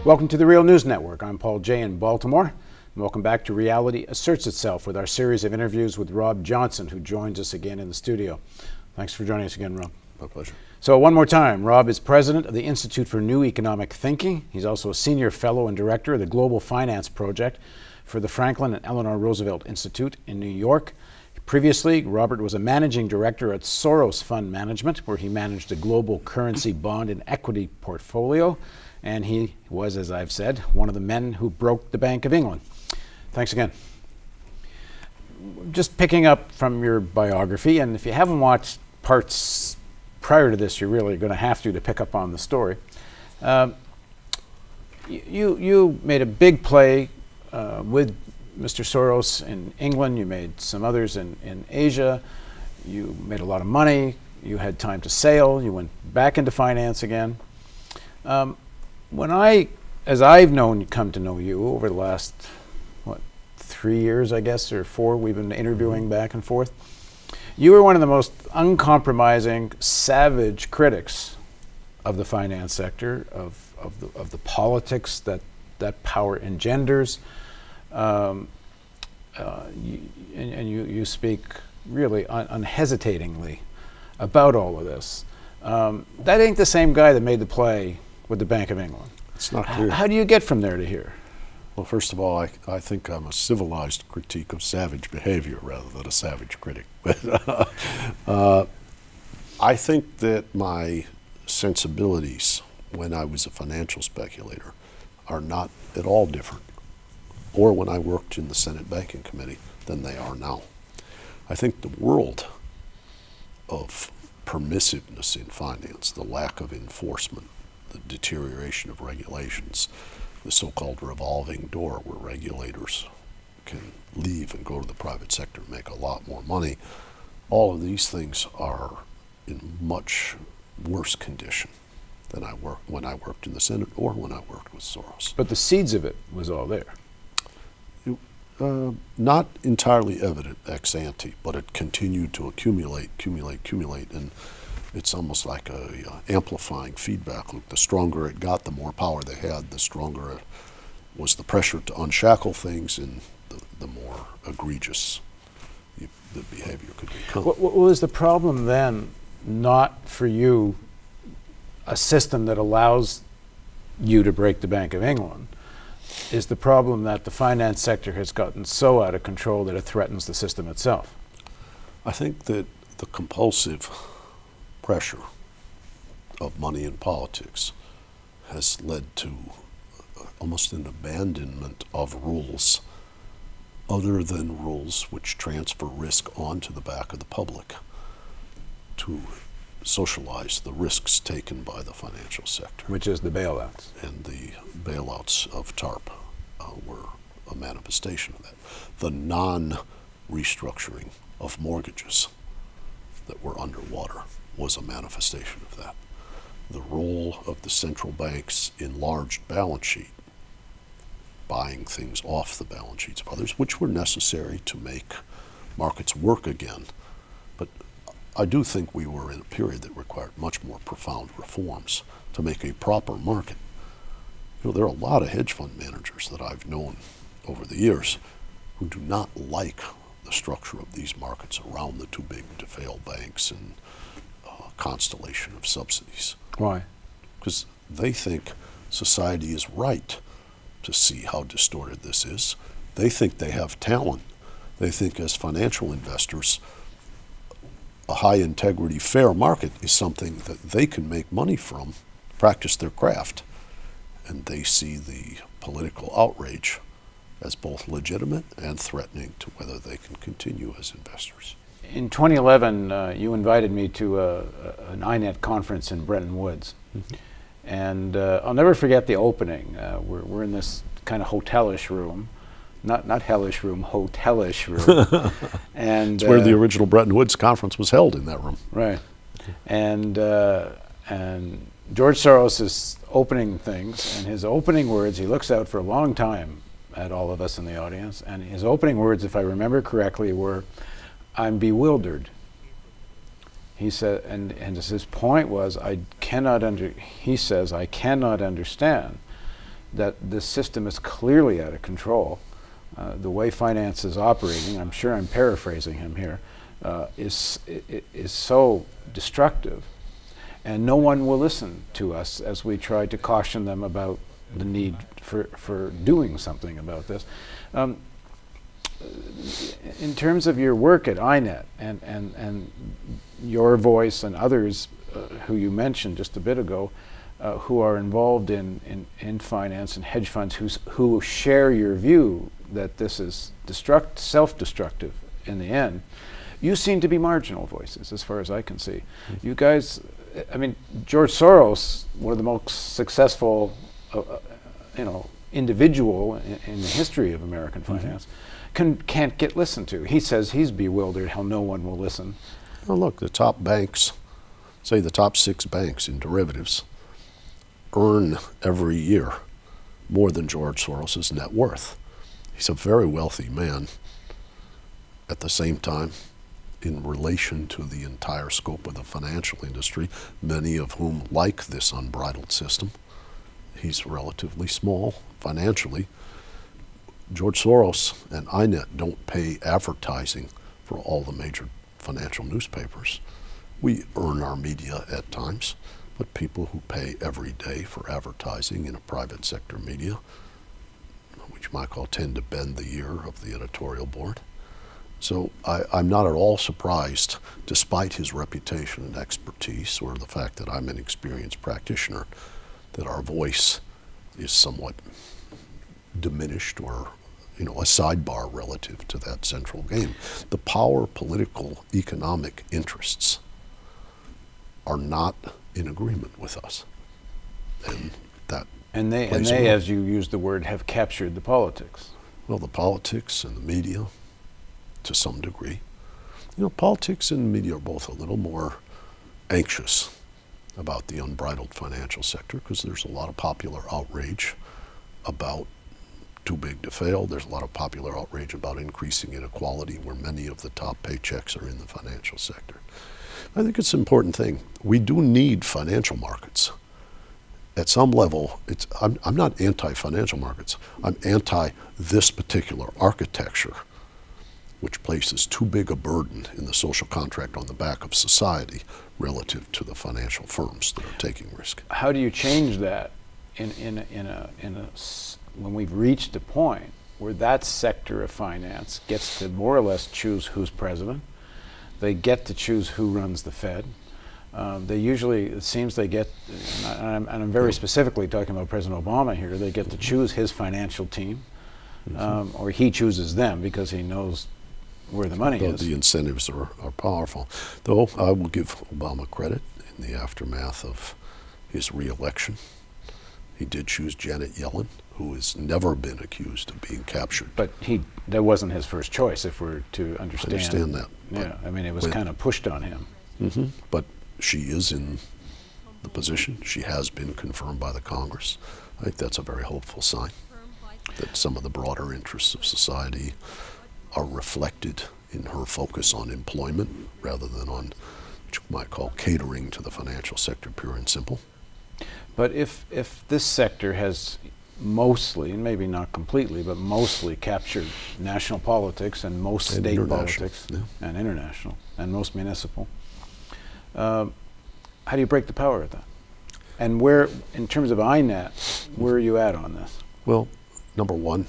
Welcome to the Real News Network. I'm Paul Jay in Baltimore. And welcome back to Reality Asserts Itself with our series of interviews with Rob Johnson, who joins us again in the studio. Thanks for joining us again, Rob. My pleasure. So one more time, Rob is president of the Institute for New Economic Thinking. He's also a senior fellow and director of the Global Finance Project for the Franklin and Eleanor Roosevelt Institute in New York. Previously, Robert was a managing director at Soros Fund Management, where he managed a global currency bond and equity portfolio. And he was, as I've said, one of the men who broke the Bank of England. Thanks again. Just picking up from your biography, and if you haven't watched parts prior to this, you're really going to have to pick up on the story. You made a big play with Mr. Soros in England. You made some others in Asia. You made a lot of money. You had time to sail. You went back into finance again. As I've come to know you over the last, 3 years, I guess, or 4, we've been interviewing back and forth. You were one of the most uncompromising, savage critics of the finance sector, of the politics that power engenders. You speak really unhesitatingly about all of this. That ain't the same guy that made the play with the Bank of England. It's not clear. How do you get from there to here? Well, first of all, I think I'm a civilized critique of savage behavior rather than a savage critic. But I think that my sensibilities when I was a financial speculator are not at all different, or when I worked in the Senate Banking Committee, than they are now. I think the world of permissiveness in finance, the lack of enforcement, the deterioration of regulations, the so-called revolving door where regulators can leave and go to the private sector and make a lot more money, all of these things are in much worse condition than when I worked in the Senate or when I worked with Soros. But the seeds of it was all there. Not entirely evident ex ante, but it continued to accumulate, and it's almost like a amplifying feedback loop. The stronger it got, the more power they had, the stronger it was the pressure to unshackle things, and the more egregious the behavior could become. What was the problem then, not for you, a system that allows you to break the Bank of England? Is the problem that the finance sector has gotten so out of control that it threatens the system itself? I think that the compulsive pressure of money in politics has led to almost an abandonment of rules other than rules which transfer risk onto the back of the public to socialize the risks taken by the financial sector. Which is the bailouts. And the bailouts of TARP were a manifestation of that. The non-restructuring of mortgages that were underwater was a manifestation of that. The role of the central bank's enlarged balance sheet, buying things off the balance sheets of others, which were necessary to make markets work again. But I do think we were in a period that required much more profound reforms to make a proper market. You know, there are a lot of hedge fund managers that I've known over the years who do not like the structure of these markets around the too big to fail banks and constellation of subsidies. Why? Because they think society is right to see how distorted this is. They think they have talent. They think as financial investors, a high integrity, fair market is something that they can make money from, practice their craft. And they see the political outrage as both legitimate and threatening to whether they can continue as investors. In 2011, you invited me to an INET conference in Bretton Woods. Mm-hmm. And I'll never forget the opening. We're in this kind of hotelish room. Not hellish room, hotelish room. And it's where the original Bretton Woods conference was held, in that room. Right. And George Soros is opening things, and his opening words, he looks out for a long time at all of us in the audience, and his opening words, if I remember correctly, were, "I'm bewildered." He said, and his point was, I cannot understand that this system is clearly out of control. The way finance is operating, I'm sure I'm paraphrasing him here, is so destructive, and no one will listen to us as we try to caution them about the need for doing something about this. In terms of your work at INET and your voice and others who you mentioned just a bit ago, who are involved in finance and hedge funds, who share your view that this is self-destructive in the end, you seem to be marginal voices as far as I can see. You guys, I mean, George Soros, one of the most successful individual in the history of American finance, can't get listened to. He says he's bewildered how no one will listen. Well, look, the top banks, say the top 6 banks in derivatives, earn every year more than George Soros's net worth. He's a very wealthy man. At the same time, in relation to the entire scope of the financial industry, many of whom like this unbridled system, he's relatively small financially. George Soros and INET don't pay advertising for all the major financial newspapers. We earn our media at times, but people who pay every day for advertising in a private sector media, which you might call, tend to bend the ear of the editorial board. So I'm not at all surprised, despite his reputation and expertise, or the fact that I'm an experienced practitioner, that our voice is somewhat diminished, or a sidebar relative to that central game. The power, political, economic interests are not in agreement with us, and that and they, as you used the word, have captured the politics. Well, the politics and the media, to some degree. Politics and media are both a little more anxious about the unbridled financial sector because there's a lot of popular outrage about too big to fail. There's a lot of popular outrage about increasing inequality, where many of the top paychecks are in the financial sector. I think it's an important thing. We do need financial markets. At some level, I'm not anti-financial markets. I'm anti this particular architecture, which places too big a burden in the social contract on the back of society relative to the financial firms that are taking risk. How do you change that when we've reached a point where that sector of finance gets to more or less choose who's president? They get to choose who runs the Fed. They usually, it seems they get, and I'm very specifically talking about President Obama here, they get to choose his financial team, or he chooses them because he knows where the money is. The incentives are powerful. Though I will give Obama credit in the aftermath of his re-election. He did choose Janet Yellen, who has never been accused of being captured. But that wasn't his first choice, if we're to understand. I understand that. Yeah, I mean, it was kind of pushed on him. But she is in the position. She has been confirmed by the Congress. I think that's a very hopeful sign that some of the broader interests of society are reflected in her focus on employment rather than on what you might call catering to the financial sector, pure and simple. But if this sector has mostly, and maybe not completely, but mostly captured national politics and most state politics and international and most municipal, how do you break the power of that? And where, in terms of INET, where are you at on this? Well, number one,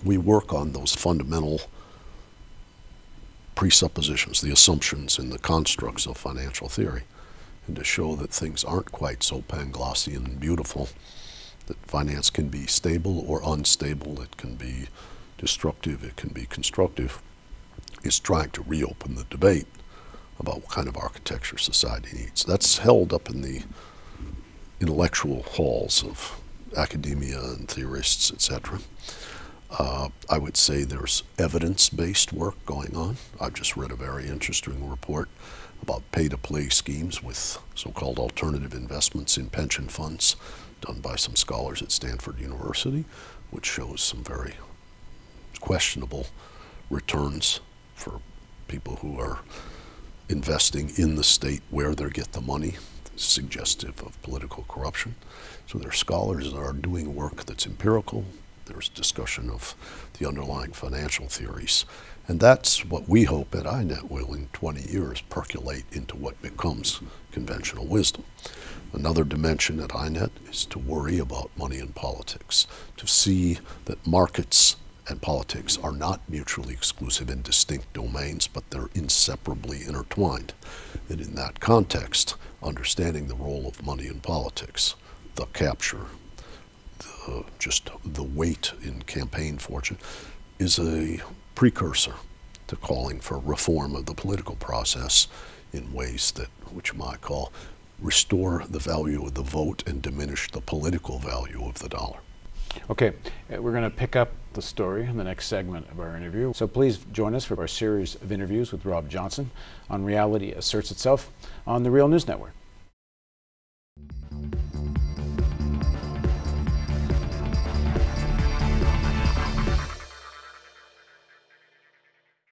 we work on those fundamental presuppositions, the assumptions and the constructs of financial theory, and to show that things aren't quite so Panglossian and beautiful, that finance can be stable or unstable, it can be destructive, it can be constructive, is trying to reopen the debate about what kind of architecture society needs. That's held up in the intellectual halls of academia and theorists, etc. I would say there's evidence-based work going on. I've just read a very interesting report about pay-to-play schemes with so-called alternative investments in pension funds done by some scholars at Stanford University, which shows some very questionable returns for people who are investing in the state where they get the money suggestive of political corruption. So there are scholars that are doing work that's empirical. There's discussion of the underlying financial theories. And that's what we hope at INET will, in 20 years, percolate into what becomes conventional wisdom. Another dimension at INET is to worry about money and politics, to see that markets and politics are not mutually exclusive and distinct domains, but they're inseparably intertwined. And in that context, understanding the role of money in politics, the capture, just the weight in campaign fortune, is a precursor to calling for reform of the political process in ways that, which you might call, restore the value of the vote and diminish the political value of the dollar. Okay, we're going to pick up the story in the next segment of our interview. So please join us for our series of interviews with Rob Johnson on Reality Asserts Itself on the Real News Network.